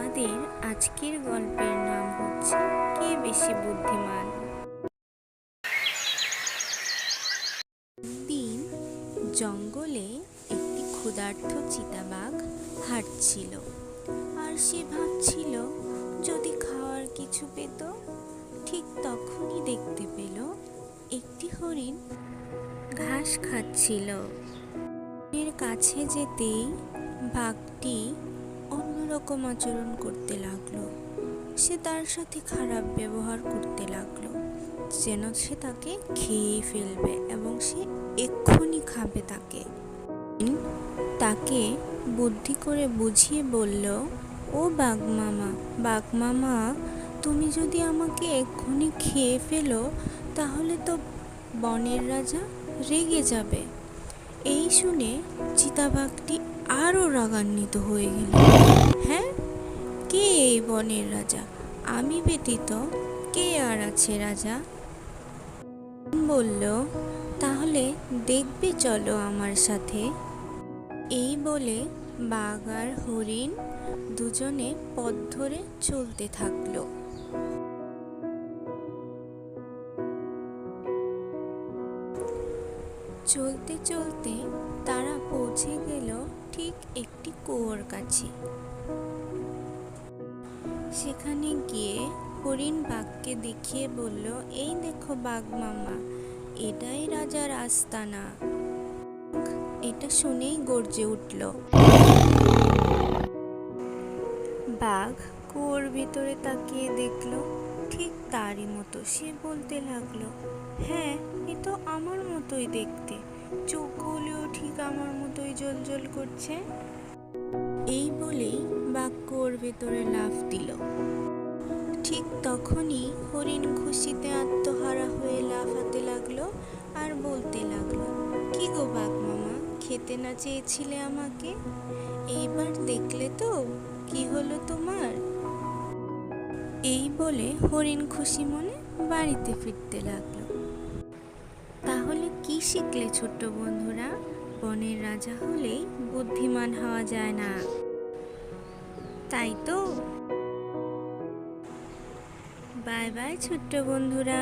আমাদের আজকের গল্পের নাম হচ্ছে কে বেশি বুদ্ধিমান। দিন জঙ্গলে একটি ক্ষুধার্ত চিতাবাঘ হাঁটছিল, আর সে ভাবছিল যদি খাওয়ার কিছু পেত। ঠিক তখনই দেখতে পেল একটি হরিণ ঘাস খাচ্ছিল। এর কাছে যেতেই বাঘটি অন্যরকম আচরণ করতে লাগলো। সে তার সাথে খারাপ ব্যবহার করতে লাগলো, যেন সে তাকে খেয়ে ফেলবে এবং সে এক্ষুনি খাবে তাকে। তাকে বুদ্ধি করে বুঝিয়ে বলল, ও বাঘ মামা, তুমি যদি আমাকে এক্ষুনি খেয়ে ফেলো তাহলে তো বনের রাজা রেগে যাবে। এই শুনে চিতাবাঘটি আরও রাগান্বিত হয়ে গেল। হ্যাঁ, কে এই বনের রাজা? আমি ব্যতীত কে আর আছে রাজা? বলল, তাহলে দেখবে চলো আমার সাথে। এই বলে বাঘ আর হরিণ দুজনে পথ ধরে চলতে থাকলো। চলতে চলতে তারা পৌঁছে গেল ঠিক একটি কুয়োর কাছে। সেখানে গিয়ে হরিণ বাঘকে দেখিয়ে বলল, এই দেখো বাঘ মামা, এটাই রাজার আস্তানা। এটা শুনেই গর্জে উঠল। বাঘ কুয়োর ভিতরে তাকিয়ে দেখলো ঠিক তারই মতো। সে বলতে লাগলো, হ্যাঁ, এ তো আমার মতোই দেখতে, চোখগুলিও ঠিক আমার মতোই জ্বলজ্বল করছে। এই বলেই বাঘ কুয়োর ভেতরে লাফ দিল। ঠিক তখনই হরিণ খুশিতে আত্মহারা হয়ে লাফাতে লাগলো আর বলতে লাগলো, কি গো বাঘ মামা, খেতে না চেয়েছিলে আমাকে? এইবার দেখলে তো কি হলো তোমার? এই বলে হরিণ খুশি মনে বাড়িতে ফিরতে লাগলো। তাহলে কি শিখলে ছোট্ট বন্ধুরা? বনের রাজা হলেই বুদ্ধিমান হওয়া যায় না, তাই তো। বাই বাই ছোট্ট বন্ধুরা।